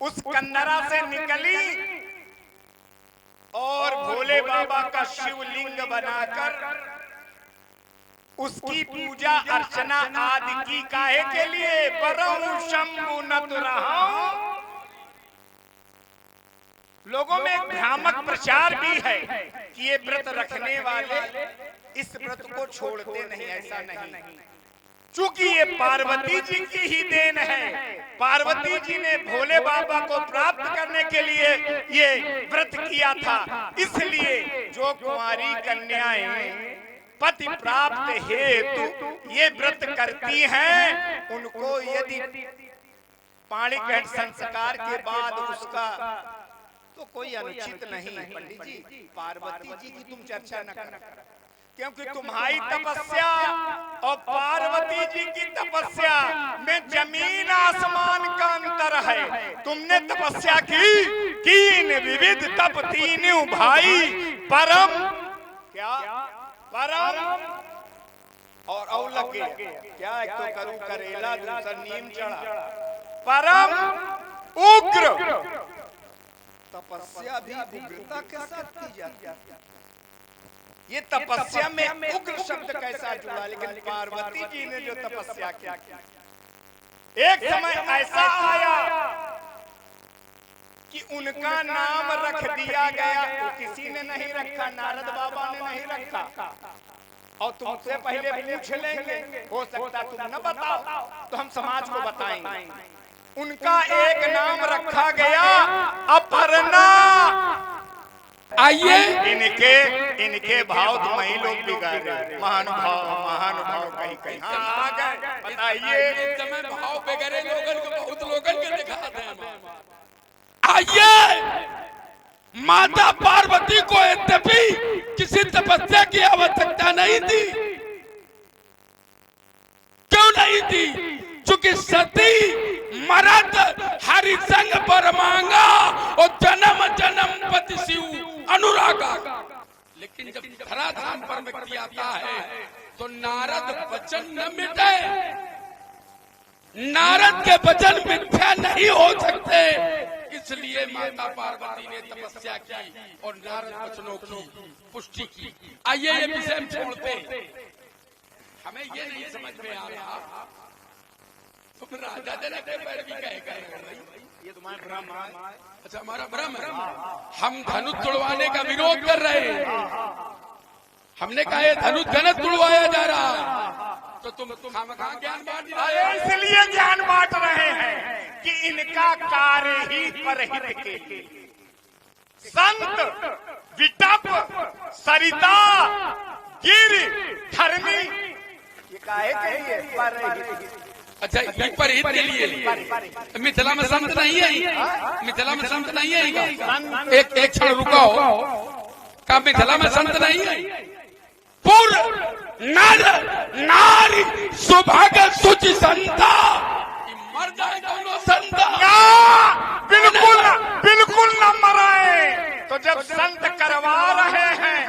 उस कन्नरा से निकली और भोले बाबा का शिवलिंग बनाकर उसकी पूजा अर्चना आदि की। काहे के लिए? बरहु शंभु नत रहाऊं। लोगों में एक भ्रामक प्रचार भी है कि ये व्रत रखने वाले इस व्रत को छोड़ते नहीं, ऐसा नहीं। चूंकि ये पार्वती जी की ही देन है, पार्वती जी ने भोले बाबा को प्राप्त करने के लिए ये व्रत किया था, इसलिए जो कुंवारी कन्याएं पति प्राप्त हेतु ये व्रत करती हैं, उनको यदि पाणिग्रहण संस्कार के बाद उसका तो कोई अनुचित नहीं। पंडित जी, पार्वती जी की तुम चर्चा न करो, क्योंकि तुम्हारी तपस्या और पार्वती जी की तपस्या में जमीन आसमान का अंतर है। तुमने तपस्या की तीन विविध तप, तीनों भाई परम क्या परम और औलग्य क्या, एक तो करूं करेला, दूसरा नीम चढ़ा, परम उग्र तपस्या भी उग्रता के साथ की जाती है। ये तपस्या में उग्र शब्द कैसा जुड़ा? लेकिन पार्वती जी ने जो तपस्या किया, एक समय ऐसा आया कि उनका नाम रख दिया गया। वो किसी ने नहीं रखा, नारद बाबा ने नहीं रखा। और तुमसे पहले पूछ लेंगे, हो सकता तुम न बताओ तो हम समाज को बताएंगे। उनका एक नाम रखा गया अपर्णा। आइए, इनके भाव तुम ही लोग बिगाड़ रहे। महानुभाव कहीं कहीं आ गए। बताइए, इस समय भाव बिगड़े लोगन को बहुत लोगन के दिखाते हैं। आइए, माता पार्वती को यद्यपि किसी तपस्या की आवश्यकता नहीं थी। क्यों नहीं थी? चूंकि सती मरद हरिसंग बर मांगा और जन्म जन्म पति शिव अनुरागा। जब धराधाम पर व्यक्ति आता है तो नारद वचन न मिटे। नारद के वचन मिथ्या नहीं हो सकते, इसलिए माता पार्वती ने तपस्या की और नारद वचनों की पुष्टि की। आइए ये विषय हम छोड़ते, हमें ये नहीं समझ में आ रहा तुम राजा जनक के पैर भी कहे ये तुम्हारा भ्रम है। अच्छा हमारा भ्रम है, हम धनुष तुड़वाने का विरोध कर रहे हैं। हमने कहा ये धनुष गलत तुड़वाया जा रहा है, तो तुम खामखा ज्ञान बांट रहे हो। इसलिए ज्ञान बांट रहे हैं कि इनका कार्य ही परहित के लिए। संत विटप सरिता गिर धरनी ये काहे के लिए परहित। अच्छा ये परहित के लिए मिथिला में संत नहीं है, मिथिला में संत नहीं है। एक क्षण रुको, का मिथिला में संत नहीं है। पूर्ण नर नारी सुभाग सुचि संता मर जाए दोनों संता। बिल्कुल बिल्कुल न मराए। तो जब संत करवा रहे हैं,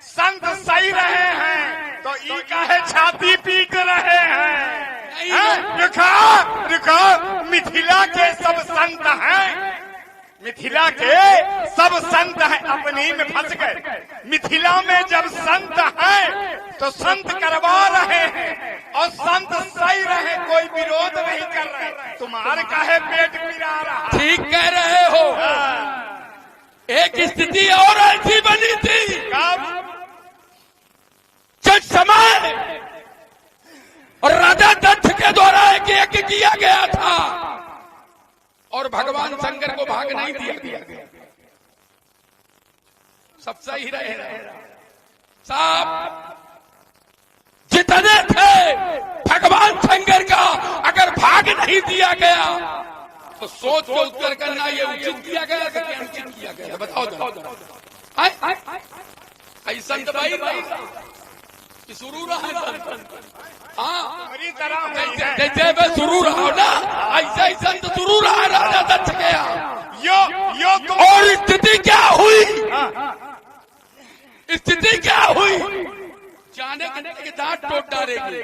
संत सही रहे हैं, तो ई काहे छाती पीट रहे हैं। देखा मिथिला के सब संत हैं, मिथिला के सब संत हैं, अपने ही में फंस गए। मिथिला में जब संत हैं तो संत करवा रहे हैं और संत सही रहे, कोई विरोध नहीं कर रहे। तुम्हारे काहे पेट पिरा रहा। ठीक कह रहे हो। एक स्थिति और ऐसी बनी थी जब समय और राजा दत्त के द्वारा एक यज्ञ किया गया था और भगवान शंकर को भाग नहीं दिया गया। सब सही रहे साहब, जितने थे भगवान शंकर का अगर भाग नहीं दिया गया तो सोच के उत्तर करना ये उचित किया गया कि अनुचित किया गया, बताओ। ऐसा शुरू रहा, हाँ जैसे शुरू रहा ना, ऐसा ही संत शुरू रहा। राजा दत्त गया और स्थिति क्या हुई, स्थिति क्या हुई। जाने कितने के दांत टूट डालेंगे,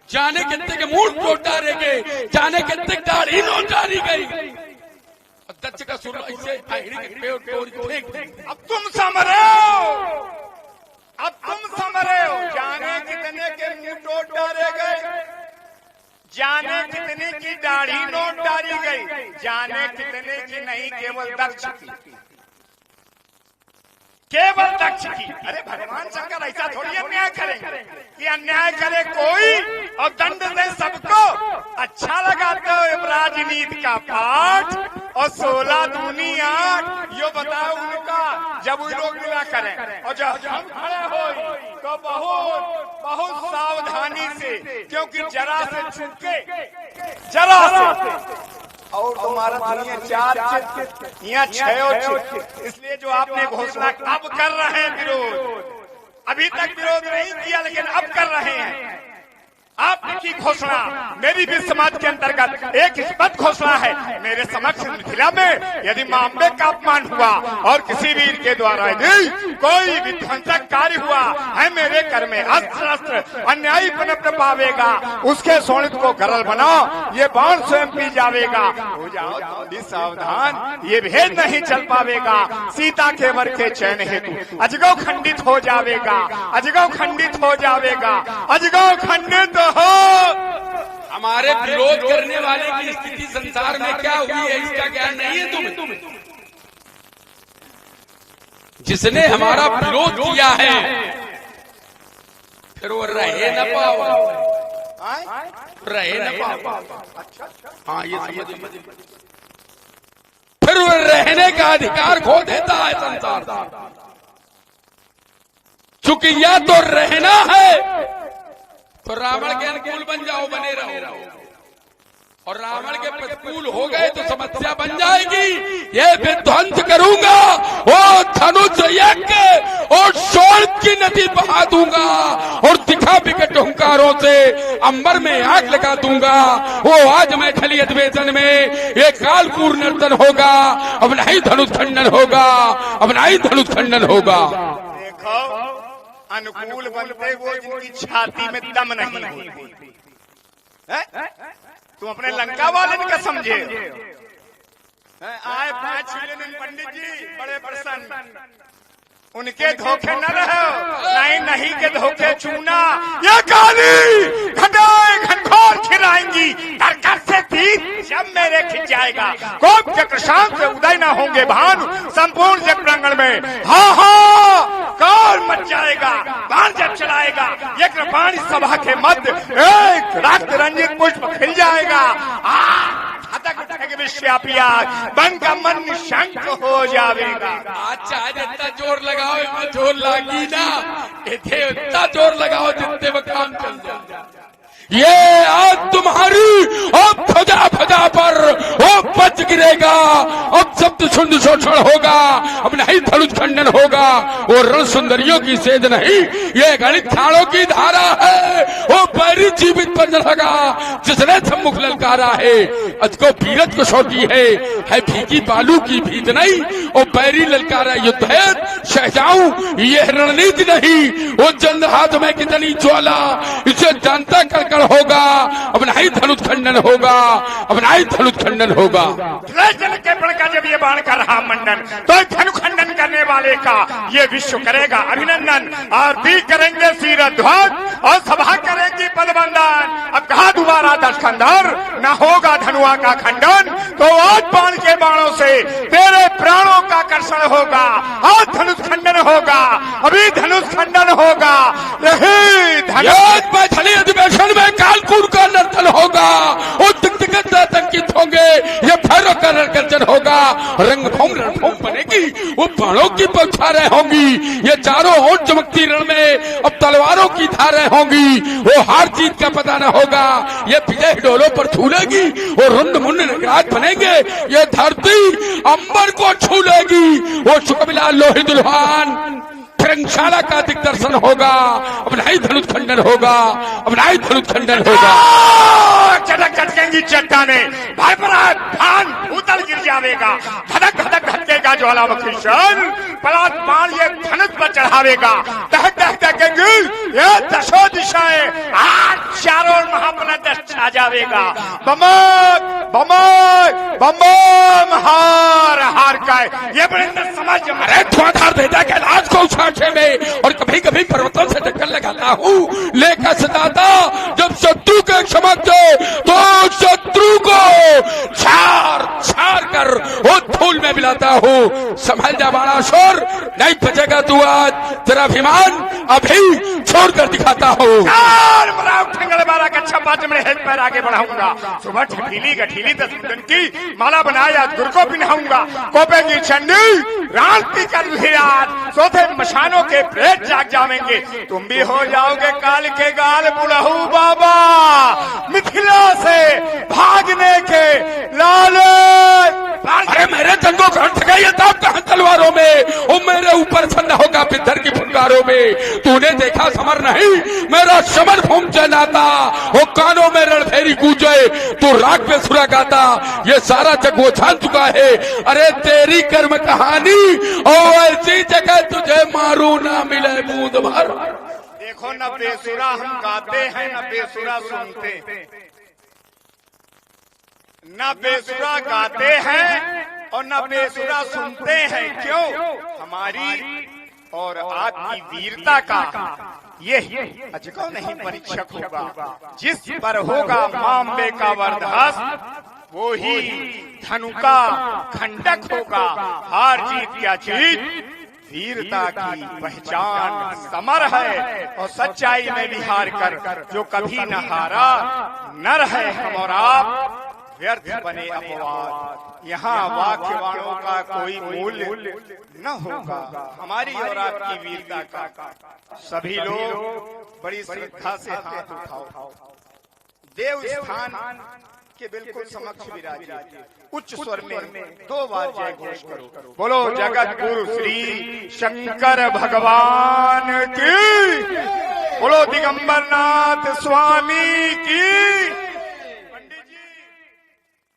जाने कितने के मुंह टूट डालेंगे, जाने कितने दाढ़ी नोट डाली गई। दत्त का सुर ऐसे अब तुम समझ हो, अब तुम समझ रहे हो। जाने कितने के मुंह टोट डाले गए, जाने कितने की दाढ़ी नोट डाली गई, जाने कितने की नहीं केवल दक्ष की, केवल दक्ष की। अरे भगवान शंकर ऐसा थोड़ी अन्याय करेंगे कि अन्याय करे कोई और दंड दे सबको। अच्छा लगाते हो राजनीति का पाठ और 16 दूनी 8 यो बताओ उनका जब वो लोग मिला करें और जब हम खड़े हो तो बहुत सावधानी से, क्योंकि जरा से छुपके जरा से और तुम्हारा दुनिया 4 चित्त यहाँ 6 चित्त। इसलिए जो आपने घोषणा अब कर रहे हैं विरोध, अभी तक विरोध नहीं किया लेकिन अब कर रहे हैं। आपकी घोषणा मेरी भी समाज के अंतर्गत एक स्पष्ट घोषणा है। मेरे समक्ष मिथिला में यदि मां अम्बे का अपमान हुआ और किसी वीर के द्वारा यदि कोई विध्वंसक कार्य हुआ है, मेरे घर में अस्त्र शस्त्र अन्यायी पनप पावेगा, उसके शोणित को गरल बनाओ, ये बाण स्वयं पी जावेगा। हो जाओ थोड़ी सावधान, ये भेद नहीं चल पावेगा। सीता के वर के चैन हेतु अजगौ खंडित हो जावेगा, अजगौ खंडित हो जावेगा, अजगौ खंडित हो। हमारे विरोध करने वाले की स्थिति संसार में क्या हुई है इसका ज्ञान नहीं है तुम्हें। जिसने हमारा विरोध किया है फिर वो रहे न पाओ, रहे न पाओ। हाँ ये समझ, फिर वो रहने का अधिकार खो देता है संसार। चूंकि या तो रहना है तो रावण के अनुकूल बन जाओ, बने रहो, और रावण के प्रतिकूल हो गए तो समस्या बन जाएगी। ये विध्वंस करूंगा, वो धनुष यज्ञ और शोण की नदी बहा दूंगा और दिखा विकट हुंकारों से अंबर में आग लगा दूंगा। वो आज मैं खली अधिवेशन में एक कालपूर नर्तन होगा, अब नहीं धनुष खंडन होगा, अब नहीं धनुष खंडन होगा। देखो अनुकूल बनते वो जिनकी छाती में दम नहीं होती। तुम अपने लंका वाले का समझे। आए 5 दिन पंडित जी बड़े प्रसन्न, उनके धोखे न रहो, नहीं के धोखे चूना। ये काली घटाए घनघोर खिलाएंगी, कर से तीर जब मेरे खिंच जाएगा। कोप के प्रशांत से उदय न होंगे भानु, संपूर्ण जग प्रांगण में कार मच जाएगा। बाण जब चलाएगा ये कृपाणी सभा के मध्य एक रक्त रंजित पुष्प खिल जाएगा। विश्वव्यापिया बन का मन निशंक हो जाएगा। अच्छा जितना जोर लगाओ इतना जोर लागी ना, इतने इतना जोर लगाओ जितने वो काम चल जाए। ये आज तुम्हारी अब फजा पर वो बच गिरेगा। अब शब्द शुद्ध शोषण होगा, अब नहीं धनुष खंडन होगा। वो रण सुंदरियों की सेध नहीं, ये गणित थाड़ों की धारा है। वो बैरी जीवित पर लगा जिसने सम्मुख ललकारा है। अजको पीरत को शौकी है फीकी बालू की भीत नहीं। वो बैरी ललकारा युद्ध है शहजाऊं, ये रणनीति नहीं। वो चंद्र हाथ में कितनी ज्वाला, इसे जानता कर होगा। अब नहीं धनुष खंडन होगा, अब नहीं धनुष खंडन होगा। के प्रण का जब ये बाण कर रहा मंडन, तो धनु खंडन करने वाले का ये विश्व करेगा अभिनंदन। और भी करेंगे सिरध्वज और सभा करेंगी पदबंधन। अब कहा दोबारा दशकंधर न होगा धनुआ का खंडन, तो आज बाण के बाणों से तेरे प्राणों का कर्षण होगा। आज धनुष खंडन होगा, अभी धनुष खंडन होगा। यही धनुष अधिवेशन में कालकूट का नर्तन होगा। आतंकित होंगे, ये भैरव का नरगर्जन होगा। रणभूमि बनेगी, वो बाणों की बौछारें होंगी। ये चारों ओर चमकती रण में अब तलवारों की धारें होंगी। वो हार जीत का पता न होगा, ये विजय डोलों पर झूलेगी। वो रुंड मुंड नगराज बनेंगे, ये धरती अंबर को छूलेगी। वो शुकबिला लोही दुल्हान रंगशाला का दिग्दर्शन होगा। अब नहीं धनुष खंडन होगा, अब नहीं धनुष खंडन होगा। चटक चटकेंगी चट्टाने, भाई भान भूतल गिर जाएगा। धधक धधक धधकेगा ज्वालामुखी शर, पलाट बाण ये धनुष पर चढ़ावेगा। दहक दहक धधकेंगी ये दशो दिशाएं, आज चारों महापना छा जाएगा। बमक बमक बम हार का ये बड़े समझ अरे धुआंधार भेजा के लाज को उछाटे में, और कभी कभी पर्वतों से टक्कर लगाता हूँ। लेकर सदाता जब शत्रु के समक्ष तो शत्रु को छार छार कर वो धूल में मिलाता हूँ। संभल जा बाणासुर, नहीं बचेगा तू आज। तेरा अभिमान अभी छोड़ कर दिखाता हूँ। पैर आगे बढ़ाऊंगा। सुबह ठठीली गठीली 10 दिन की माला बनाया गुरु को पिन्हाऊंगा। कोपेंगी चंडी रांती कर आज सोते मशानों के प्रेत जाग जाएंगे। तुम भी हो जाओगे काल के गाल बुढ़ऊ बाबा। मिथिला से भागने के लाले। अरे मेरे जंगों घंट गई ताप कहां तलवारों में, वो मेरे ऊपर सन्न होगा पित्थर की फुटकारों में। तूने देखा समर नहीं, मेरा समर भूम चलाता। वो कानों में रणभेरी गूंजे, तू राग पे सुरा गाता। ये सारा जग वो जान चुका है। अरे तेरी कर्म कहानी और ऐसी जगह तुझे मारू ना मिले बूंद भर। देखो न बेसुरा हम गाते हैं, न बेसुरा सुनते। न बेसुरा गाते हैं और न बेसुरा सुनते हैं। क्यों? हमारी और आपकी वीरता का ये अजको नहीं परीक्षक होगा। जिस पर होगा मामले का वरदास, वो ही धनु का खंडक होगा। हार जीत क्या जीत, वीरता की पहचान समर है। और सच्चाई में भी हार कर जो कभी न हारा, न रहे हम और आप व्यर्थ बने अपवाद। यहाँ वाक्यवाणों का कोई मूल्य न होगा। हमारी और आपकी वीरता का सभी लोग बड़ी श्रद्धा से हाथ उठाओ। देव स्थान के बिल्कुल समक्ष विराजिए। उच्च स्वर में 2 बार जय घोष करो। बोलो जगत गुरु श्री शंकर भगवान की, बोलो दिगंबरनाथ स्वामी की।